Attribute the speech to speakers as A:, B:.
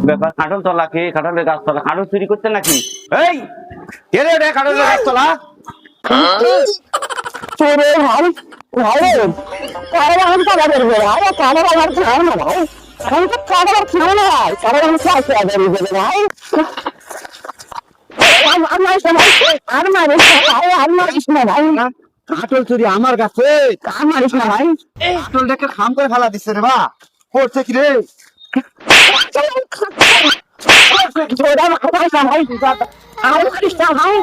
A: ব্যাপার কাঁঠাল তলা কে কাঁঠালের গাছতলা কাঁঠাল চুরি করতে নাকি? এই কে রে রে কাঁঠালের গাছতলা?
B: চোরে ভাই ভাই কারণ আমি তো আবার বলবো ভাই কারণ আমার খাও না ভাই আমি তো কারণ খাও না ভাই কারণ আমি চাই আবার বলবো ভাই আমার সময় আর মারিস না ভাই আর মারিস না ভাই
C: কাঁঠাল চুরি আমার কাছে
B: আর মারিস না ভাই
C: কাঁঠালটাকে খাম করে ফেলা দিচ্ছে রে বা করছে কি রে
B: চোরা ভাই আর মারিস না ভাই